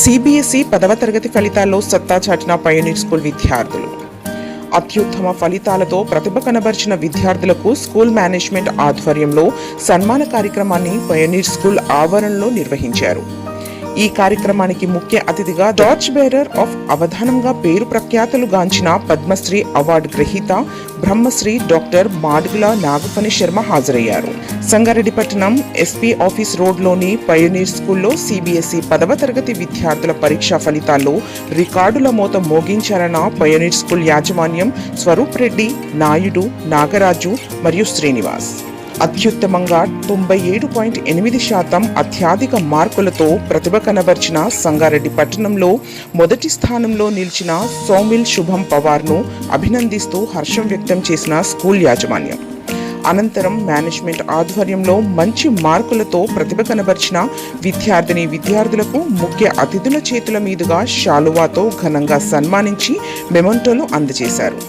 CBSE 10వ తరగతి ఫలితాల్లో సత్తా చాటిన పయోనీర్ స్కూల్ విద్యార్థులు. అత్యుత్తమ ఫలితాలతో ప్రతిభ కనబర్చిన విద్యార్థులకు స్కూల్ మేనేజ్మెంట్ ఆధ్వర్యంలో సన్మాన కార్యక్రమాన్ని పయోనీర్ స్కూల్ ఆవరణలో నిర్వహించారు. ఈ కార్యక్రమానికి ముఖ్య అతిథిగా టార్చ్ బేరర్ ఆఫ్ అవధానంగా పేరు ప్రఖ్యాతులు గాంచిన పద్మశ్రీ అవార్డు గ్రహీత బ్రహ్మశ్రీ డాక్టర్ మాడుగుల నాగఫణి శర్మ హాజరయ్యారు. సంగారెడ్డిపట్టణం ఎస్పీ ఆఫీస్ రోడ్లోని పయోనీర్ స్కూల్లో సిబిఎస్ఈ 10వ తరగతి విద్యార్థుల పరీక్షా ఫలితాల్లో రికార్డుల మోత మోగించారన్న పయోనీర్ స్కూల్ యాజమాన్యం స్వరూప్ రెడ్డి, నాయుడు, నాగరాజు మరియు శ్రీనివాస్. అత్యుత్తమంగా 97.8% అత్యధిక మార్కులతో ప్రతిభ కనబర్చిన సంగారెడ్డి పట్టణంలో మొదటి స్థానంలో నిలిచిన సౌమిల్ శుభం పవార్ను అభినందిస్తూ హర్షం వ్యక్తం చేసిన స్కూల్ యాజమాన్యం. అనంతరం మేనేజ్మెంట్ ఆధ్వర్యంలో మంచి మార్కులతో ప్రతిభ కనబర్చిన విద్యార్థులకు ముఖ్య అతిథుల చేతుల మీదుగా శాలువాతో ఘనంగా సన్మానించి మెమొంటోలు అందజేశారు.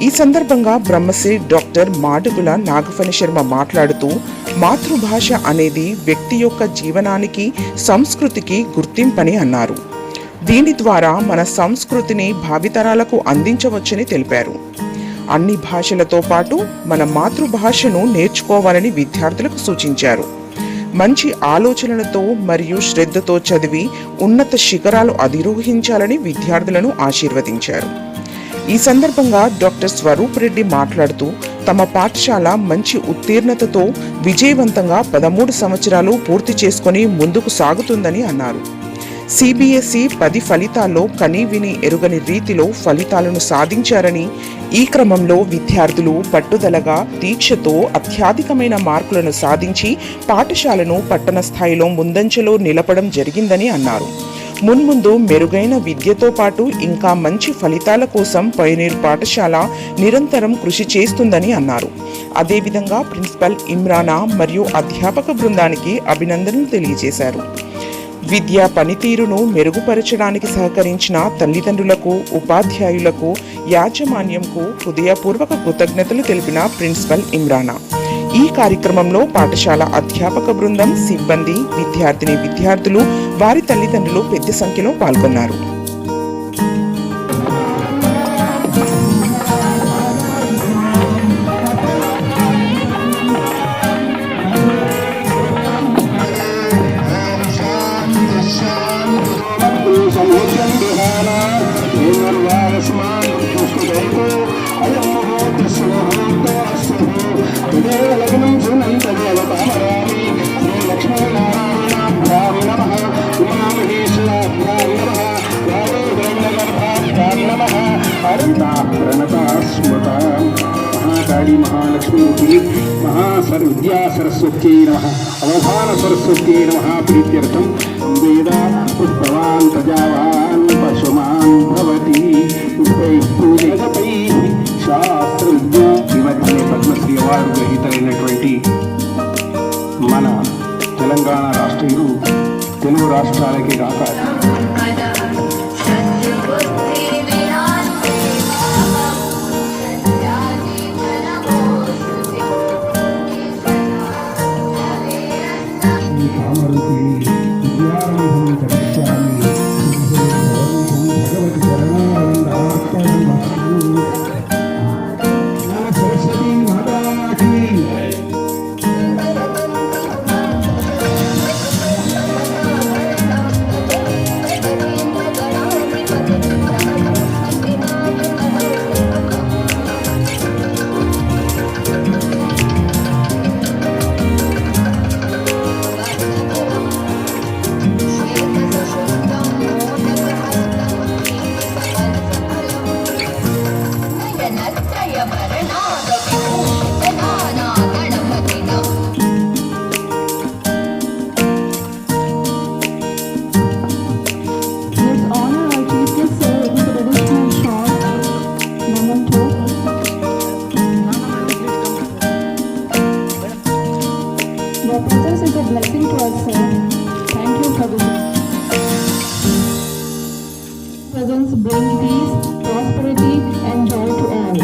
ఈ సందర్భంగా బ్రహ్మశ్రీ డాక్టర్ మాడుగుల నాగఫణి శర్మ మాట్లాడుతూ, మాతృభాష అనేది వ్యక్తి యొక్క జీవనానికి, సంస్కృతికి గుర్తింపని అన్నారు. దీని ద్వారా మన సంస్కృతిని భావితరాలకు అందించవచ్చని తెలిపారు. అన్ని భాషలతో పాటు మన మాతృభాషను నేర్చుకోవాలని విద్యార్థులకు సూచించారు. మంచి ఆలోచనలతో మరియు శ్రద్ధతో చదివి ఉన్నత శిఖరాలు అధిరోహించాలని విద్యార్థులను ఆశీర్వదించారు. ఈ సందర్భంగా డాక్టర్ స్వరూప్ రెడ్డి మాట్లాడుతూ, తమ పాఠశాల మంచి ఉత్తీర్ణతతో విజయవంతంగా 13 సంవత్సరాలు పూర్తి చేసుకుని ముందుకు సాగుతుందని అన్నారు. సిబిఎస్ఈ 10 ఫలితాల్లో కనీ విని ఎరుగని రీతిలో ఫలితాలను సాధించారని, ఈ క్రమంలో విద్యార్థులు పట్టుదలగా, దీక్షతో అత్యధికమైన మార్కులను సాధించి పాఠశాలను పట్టణ స్థాయిలో ముందంచెలో నిలపడం జరిగిందని అన్నారు. మున్ముందు మెరుగైన విద్యతో పాటు ఇంకా మంచి ఫలితాల కోసం పయోనీర్ పాఠశాల నిరంతరం కృషి చేస్తుందని అన్నారు. అదేవిధంగా ప్రిన్సిపల్ ఇమ్రానా మరియు అధ్యాపక బృందానికి అభినందనలు తెలియజేశారు. విద్యా పనితీరును మెరుగుపరచడానికి సహకరించిన తల్లిదండ్రులకు, ఉపాధ్యాయులకు, యాజమాన్యంకు హృదయపూర్వక కృతజ్ఞతలు తెలిపిన ప్రిన్సిపల్ ఇమ్రానా. ఈ కార్యక్రమంలో పాఠశాల అధ్యాపక బృందం, సిబ్బంది, విద్యార్థులు, వారి తల్లిదండ్రులు పెద్ద సంఖ్యలో పాల్గొన్నారు. महाकाली महालक्ष्मी महासर्वविद्या सरस्वत्यै नमः अवधान सरस्वत्यै नमः प्रीत्यर्थं वेद पुष्पवान् प्रजावान् पशुमान् भवति पूजकपैः शास्त्रविद्या ఈ మధ్యనే పద్మశ్రీ అవార్డు గ్రహీతైనటువంటి మన తెలంగాణ రాష్ట్రీయులు తెలుగు రాష్ట్రాలకి కాక blessing to us, sir. Thank you for this. Presence bring peace, prosperity, and joy to all.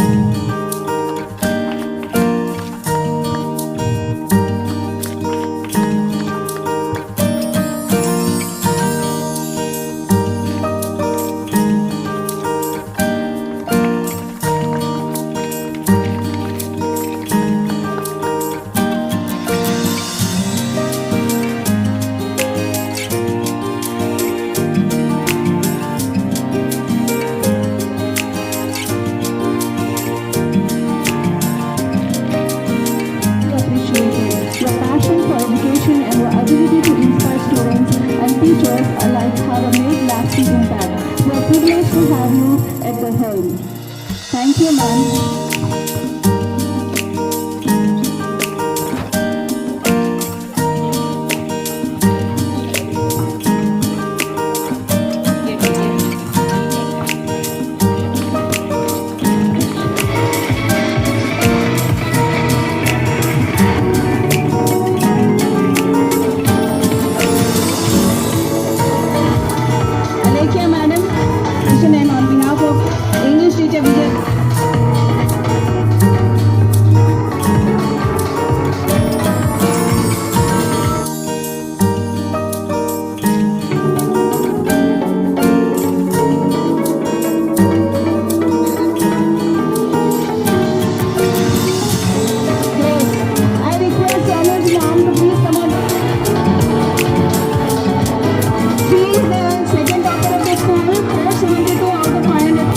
ahead. Thank you, ma'am. Alekia, madam, Mr. Nain, on behalf of English teacher Vijay. I request Anuj ma'am to please come on. She is the second topper of the school, 472 out of 500.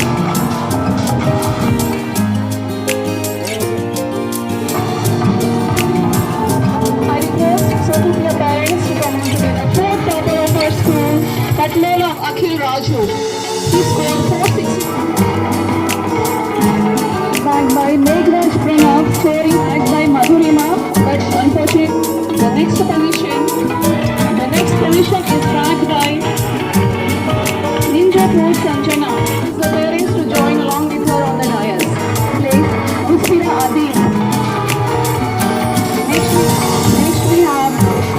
I request certain of your parents to come on together. Fourth topper of our school, Katmela Akhil Raju. He scored 460. Backed by Meghraj Pranav, scoring backed by Madhurima, but unfortunately, the next position is backed by Ninja Pro Sanjana. The parents to join along with her on the dais. Please, Muspira Adib. Next we have here.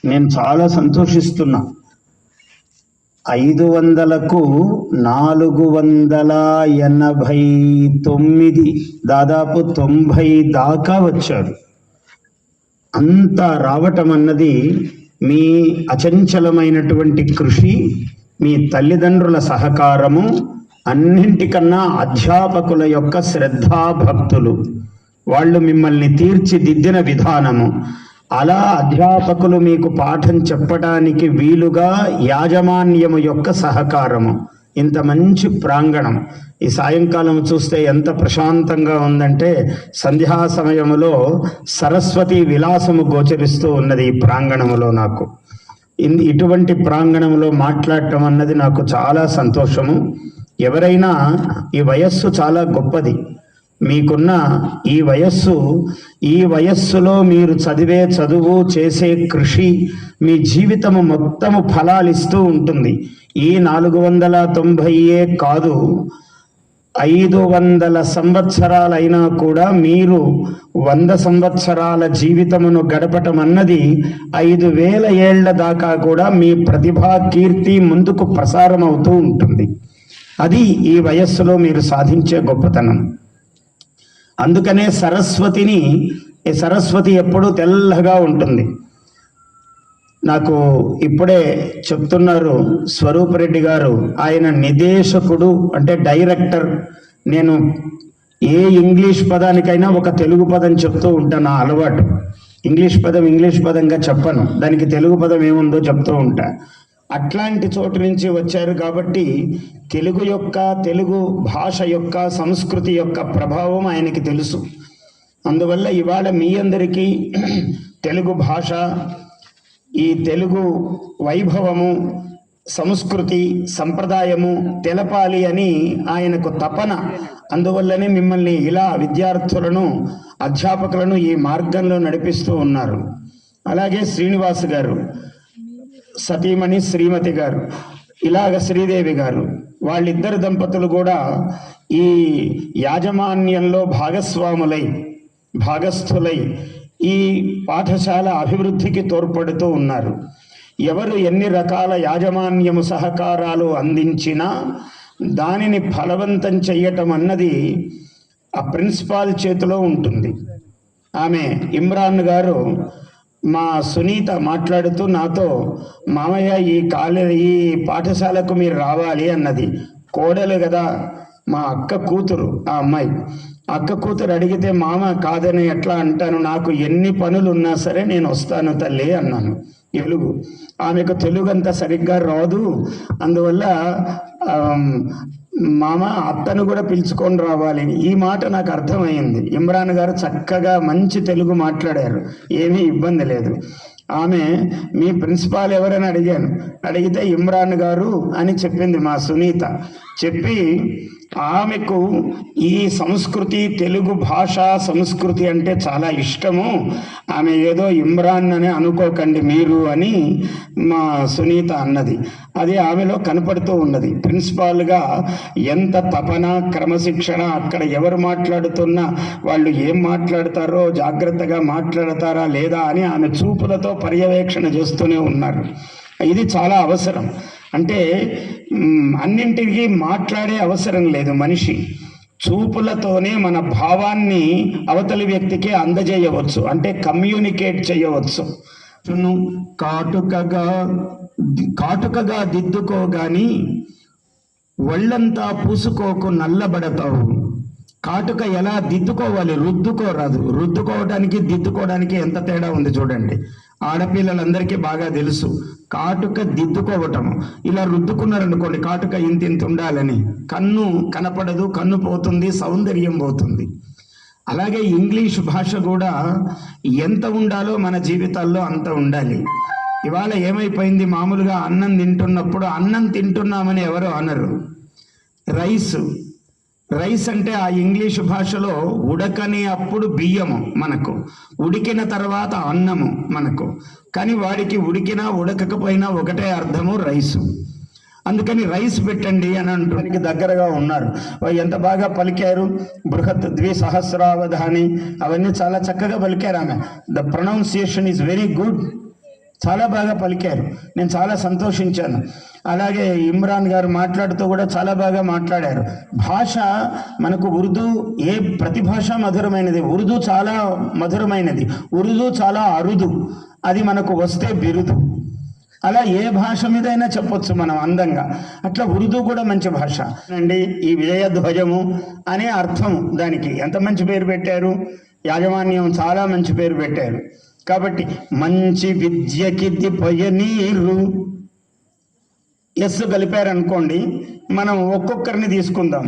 నేను చాలా సంతోషిస్తున్నా. 500కు 489, దాదాపు 90 దాకా వచ్చారు. అంత రావటం అన్నది మీ అచంచలమైనటువంటి కృషి, మీ తల్లిదండ్రుల సహకారము, అన్నింటికన్నా అధ్యాపకుల యొక్క శ్రద్ధాభక్తులు, వాళ్ళు మిమ్మల్ని తీర్చిదిద్దిన విధానము, అలా అధ్యాపకులు మీకు పాఠం చెప్పడానికి వీలుగా యాజమాన్యము యొక్క సహకారము, ఇంత మంచి ప్రాంగణం. ఈ సాయంకాలం చూస్తే ఎంత ప్రశాంతంగా ఉందంటే సంధ్యా సమయములో సరస్వతి విలాసము గోచరిస్తూ ఉన్నది ఈ ప్రాంగణములో. నాకు ఇటువంటి ప్రాంగణంలో మాట్లాడటం అన్నది నాకు చాలా సంతోషము. ఎవరైనా ఈ వయస్సు చాలా గొప్పది, మీకున్న ఈ వయస్సులో మీరు చదివే చదువు, చేసే కృషి మీ జీవితము మొత్తము ఫలాలిస్తూ ఉంటుంది. ఈ 490 కాదు, 500 సంవత్సరాలైనా కూడా మీరు 100 సంవత్సరాల జీవితమును గడపటం అన్నది 5000 ఏళ్ల దాకా కూడా మీ ప్రతిభా కీర్తి ముందుకు ప్రసారం అవుతూ ఉంటుంది. అది ఈ వయస్సులో మీరు సాధించే గొప్పతనం. అందుకనే సరస్వతి ఎప్పుడూ తెల్లగా ఉంటుంది. నాకు ఇప్పుడే చెప్తున్నారు స్వరూపరెడ్డి గారు, ఆయన నిదేశకుడు అంటే డైరెక్టర్. నేను ఏ ఇంగ్లీష్ పదానికైనా ఒక తెలుగు పదం చెప్తూ ఉంటాను, నా అలవాటు. ఇంగ్లీష్ పదంగా చెప్పను, దానికి తెలుగు పదం ఏముందో చెప్తూ ఉంటా. అట్లాంటి చోటు నుంచి వచ్చారు కాబట్టి తెలుగు భాష యొక్క, సంస్కృతి యొక్క ప్రభావం ఆయనకి తెలుసు. అందువల్ల ఇవాళ మీ అందరికీ తెలుగు భాష, ఈ తెలుగు వైభవము, సంస్కృతి, సంప్రదాయము తెలపాలి అని ఆయనకు తపన. అందువల్లనే మిమ్మల్ని ఇలా విద్యార్థులను, అధ్యాపకులను ఈ మార్గంలో నడిపిస్తూ ఉన్నారు. అలాగే శ్రీనివాస్ గారు, సతీమణి శ్రీమతి గారు, ఇలాగ శ్రీదేవి గారు, వాళ్ళిద్దరు దంపతులు కూడా ఈ యాజమాన్యంలో భాగస్థులై ఈ పాఠశాల అభివృద్ధికి తోడ్పడుతూ ఉన్నారు. ఎవరు ఎన్ని రకాల యాజమాన్యము సహకారాలు అందించినా దానిని ఫలవంతం చెయ్యటం అన్నది ఆ ప్రిన్సిపాల్ చేతిలో ఉంటుంది. ఆమె ఇమ్రాన్ గారు మా సునీత మాట్లాడుతూ నాతో, మామయ్య ఈ పాఠశాలకు మీరు రావాలి అన్నది. కోడలు కదా, మా అక్క కూతురు, ఆ అమ్మాయి అక్క కూతురు అడిగితే మామ కాదని ఎట్లా అంటాను, నాకు ఎన్ని పనులు ఉన్నా సరే నేను వస్తాను తల్లి అన్నాను. తెలుగు ఆమెకు తెలుగు అంత సరిగ్గా రాదు, అందువల్ల మామ అత్తను కూడా పిలుచుకొని రావాలి. ఈ మాట నాకు అర్థమైంది. ఇమ్రాన్ గారు చక్కగా మంచి తెలుగు మాట్లాడారు, ఏమీ ఇబ్బంది లేదు. ఆమె మీ ప్రిన్సిపాల్ ఎవరని అడిగితే ఇమ్రాన్ గారు అని చెప్పింది మా సునీత. చెప్పి ఆమెకు ఈ సంస్కృతి, తెలుగు భాష సంస్కృతి అంటే చాలా ఇష్టము, ఆమె ఏదో ఇమ్రాన్ అని అనుకోకండి మీరు అని మా సునీత అన్నది. అది ఆమెలో కనపడుతూ ఉన్నది. ప్రిన్సిపాల్గా ఎంత తపన, క్రమశిక్షణ, అక్కడ ఎవరు మాట్లాడుతున్నా వాళ్ళు ఏం మాట్లాడతారో జాగ్రత్తగా మాట్లాడతారా లేదా అని ఆమె చూపులతో పర్యవేక్షణ చేస్తూనే ఉన్నారు. ఇది చాలా అవసరం. అంటే అన్నింటికి మాట్లాడే అవసరం లేదు. మనిషి చూపులతోనే మన భావాన్ని అవతలి వ్యక్తికి అందజేయవచ్చు, అంటే కమ్యూనికేట్ చేయవచ్చు. కాటుకగా దిద్దుకోగాని ఒళ్ళంతా పూసుకోకు నల్లబడతావు. కాటుక ఎలా దిద్దుకోవాలి, రుద్దుకోరాదు. రుద్దుకోవడానికి దిద్దుకోవడానికి ఎంత తేడా ఉంది చూడండి. ఆడపిల్లలందరికీ బాగా తెలుసు కాటుక దిద్దుకోవటం. ఇలా రుద్దుకున్నారనుకోండి, కాటుక ఇంత ఉండాలని, కన్ను కనపడదు, కన్ను పోతుంది, సౌందర్యం పోతుంది. అలాగే ఇంగ్లీష్ భాష కూడా ఎంత ఉండాలో మన జీవితాల్లో అంత ఉండాలి. ఇవాళ ఏమైపోయింది, మామూలుగా అన్నం తింటున్నప్పుడు అన్నం తింటున్నామని ఎవరు అనరు. రైస్ అంటే ఆ ఇంగ్లీష్ భాషలో ఉడకని అప్పుడు బియ్యము మనకు, ఉడికిన తర్వాత అన్నము మనకు. కానీ వాడికి ఉడికినా ఉడకకపోయినా ఒకటే అర్థము, రైసు. అందుకని రైస్ పెట్టండి అని అంటానికి దగ్గరగా ఉన్నారు. ఎంత బాగా పలికారు, బృహత్ ద్విసహస్రావధాని, అవన్నీ చాలా చక్కగా పలికారు. ఆమె the pronunciation is very good, చాలా బాగా పలికారు. నేను చాలా సంతోషించాను. అలాగే ఇమ్రాన్ గారు మాట్లాడుతూ కూడా చాలా బాగా మాట్లాడారు. భాష మనకు ఉర్దూ, ఏ ప్రతి భాష మధురమైనది, ఉర్దూ చాలా మధురమైనది, ఉర్దూ చాలా అరుదు, అది మనకు వస్తే బిరుదు. అలా ఏ భాష మీదైనా చెప్పొచ్చు మనం అందంగా. అట్లా ఉర్దూ కూడా మంచి భాష అండి. ఈ విజయధ్వజము అనే అర్థం దానికి ఎంత మంచి పేరు పెట్టారు. యాజమాన్యం చాలా మంచి పేరు పెట్టారు. కాబట్టి మంచి విద్యకి పయనీరు ఎస్ కలిపారనుకోండి, మనం ఒక్కొక్కరిని తీసుకుందాం.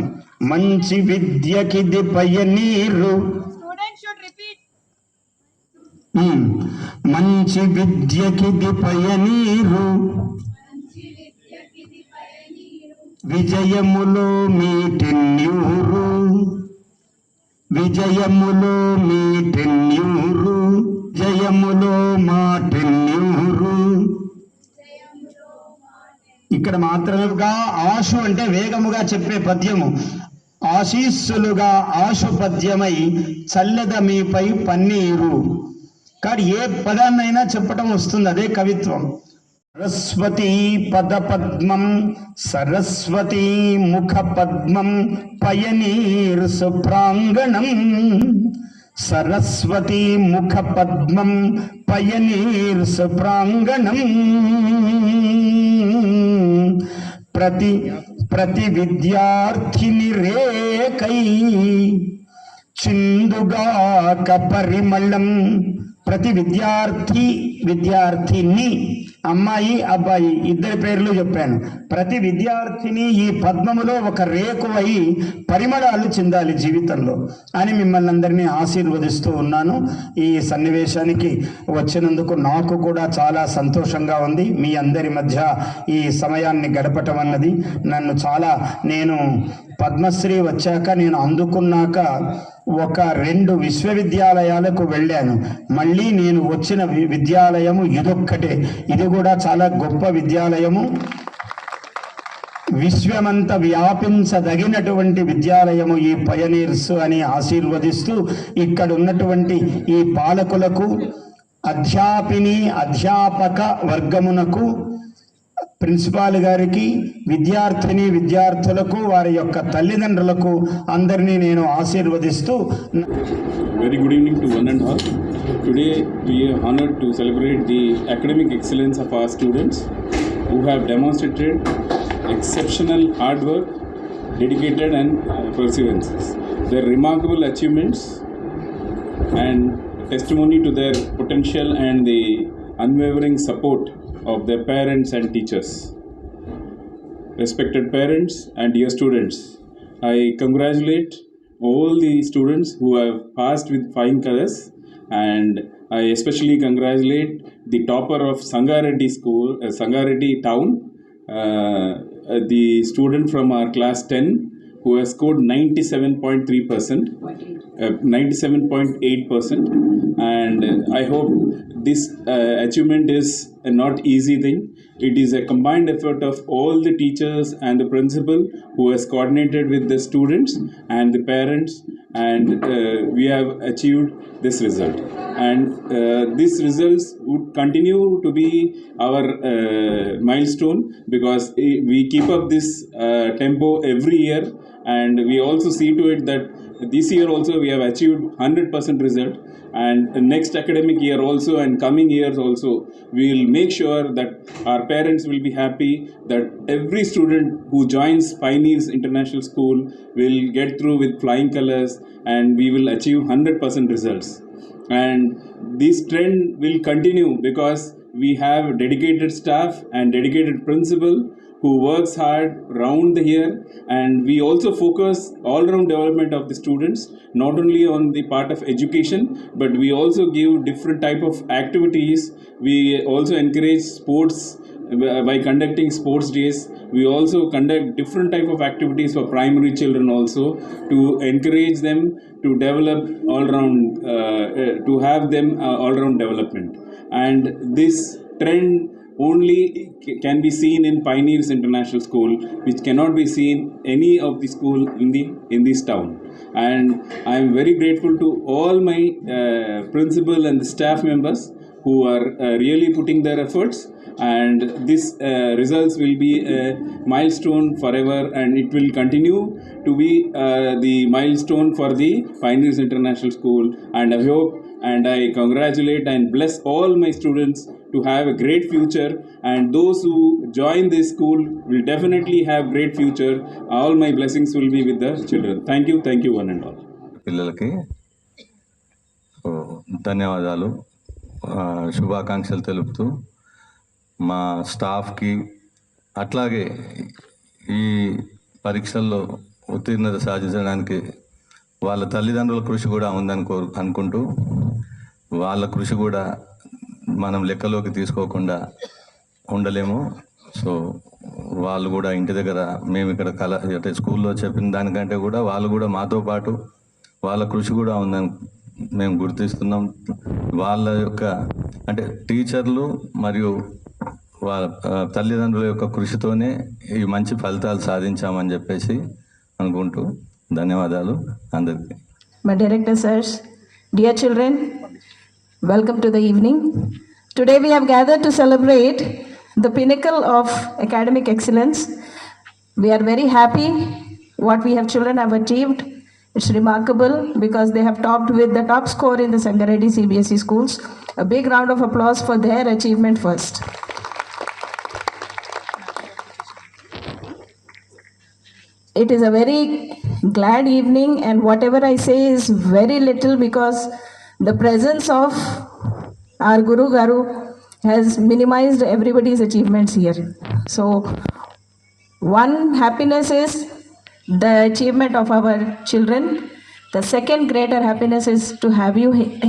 మంచి విద్యకి పయనీరు, మంచి విద్యకి పయనీరు, విజయములో మీ టెన్యూరు, విజయములో మీ టెన్యూరు, జయములో మా టెన్యూరు. ఇక్కడ మాత్రమేగా ఆశు అంటే వేగముగా చెప్పే పద్యము. ఆశీస్సులుగా ఆశు పద్యమై చల్లెద మీపై పన్నీరు. కానీ ఏ పదాన్నైనా చెప్పటం వస్తుంది, అదే కవిత్వం. సరస్వతీ పద పద్మం సరస్వతీ ముఖ పద్మం పయనీర్ సుప్రాంగణం, సరస్వతీ ముఖ పద్మం పయనీర్ సుప్రాంగణం. ప్రతి విద్యార్థిని రేకై చిందుగాక పరిమళం. ప్రతి విద్యార్థిని, అమ్మాయి అబ్బాయి ఇద్దరి పేర్లు చెప్పాను. ప్రతి విద్యార్థిని ఈ పద్మములో ఒక రేకువై పరిమళాలు చెందాలి జీవితంలో అని మిమ్మల్ని అందరినీ ఆశీర్వదిస్తూ ఉన్నాను. ఈ సన్నివేశానికి వచ్చినందుకు నాకు కూడా చాలా సంతోషంగా ఉంది. మీ అందరి మధ్య ఈ సమయాన్ని గడపటం అన్నది నేను పద్మశ్రీ వచ్చాక, నేను అందుకున్నాక 2 విశ్వవిద్యాలయాలకు వెళ్ళాను. మళ్ళీ నేను వచ్చిన విద్యాలయము ఇదొక్కటే. ఇది కూడా చాలా గొప్ప విద్యాలయము, విశ్వమంతా వ్యాపించదగినటువంటి విద్యాలయము ఈ పయనీర్స్ అని ఆశీర్వదిస్తూ, ఇక్కడ ఉన్నటువంటి ఈ పాలకులకు, అధ్యాపక వర్గమునకు, ప్రిన్సిపాల్ గారికి, విద్యార్థులకు, వారి యొక్క తల్లిదండ్రులకు అందరినీ నేను ఆశీర్వదిస్తూ Very good evening to one and all. Today we are honored to celebrate the academic excellence of our students who have demonstrated exceptional hard work, dedicated and perseverance. Their remarkable achievements and testimony to their potential and the unwavering support of their parents and teachers. Respected parents and dear students, I congratulate all the students who have passed with flying colors, and I especially congratulate the topper of Sangareddy School, Sangareddy Town, the student from our class 10 who has scored 97.3%, 97.8%, and I hope this achievement is a not easy thing. It is a combined effort of all the teachers and the principal who has coordinated with the students and the parents, and we have achieved this result. And these results would continue to be our milestone, because we keep up this tempo every year, and we also see to it that this year also we have achieved 100% result, and next academic year also and coming years also we will make sure that our parents will be happy that every student who joins Pioneers International School will get through with flying colors, and we will achieve 100% results. And this trend will continue because we have dedicated staff and dedicated principal who works hard round the year, and we also focus all round development of the students, not only on the part of education, but we also give different type of activities. We also encourage sports by conducting sports days. We also conduct different type of activities for primary children also, to encourage them to develop all round, to have them all round development. And this trend only can be seen in Pioneers International School, which cannot be seen any of the school in this town. And I am very grateful to all my principal and the staff members who are really putting their efforts, and this results will be a milestone forever, and it will continue to be the milestone for the Pioneers International School. And I hope and I congratulate and bless all my students to have a great future, and those who join this school will definitely have great future. All my blessings will be with the children. Thank you one and all. పిల్లలకి ధన్యవాదాలు, శుభాకాంక్షలు తెలుపుతూ మా స్టాఫ్కి, అట్లాగే ఈ పరీక్షల్లో ఉత్తీర్ణత సాధించడానికి వాళ్ళ తల్లిదండ్రుల కృషి కూడా ఉందని అనుకుంటూ, వాళ్ళ కృషి కూడా మనం లెక్కలోకి తీసుకోకుండా ఉండలేము. సో వాళ్ళు కూడా ఇంటి దగ్గర మేము ఇక్కడ అంటే స్కూల్లో చెప్పిన దానికంటే కూడా వాళ్ళు కూడా మాతో పాటు వాళ్ళ కృషి కూడా ఉందని మేము గుర్తిస్తున్నాం. వాళ్ళ యొక్క అంటే టీచర్లు మరియు వాళ్ళ తల్లిదండ్రుల యొక్క కృషితోనే ఈ మంచి ఫలితాలు సాధించామని చెప్పేసి అనుకుంటూ ధన్యవాదాలు అందరికీ. My director sirs, dear children, welcome to the evening. Today we have gathered to celebrate the pinnacle of academic excellence. We are very happy what we have children have achieved. It's remarkable because they have topped with the top score in the Sangareddy CBSE schools. A big round of applause for their achievement first. It is a very glad evening, and whatever I say is very little because the presence of our Guru Garu has minimized everybody's achievements here. So one happiness is the achievement of our children. The second greater happiness is to have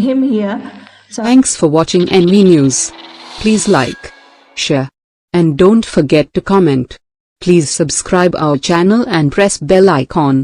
him here. So thanks for watching NV News. Please like, share, and don't forget to comment. Please subscribe our channel and press bell icon.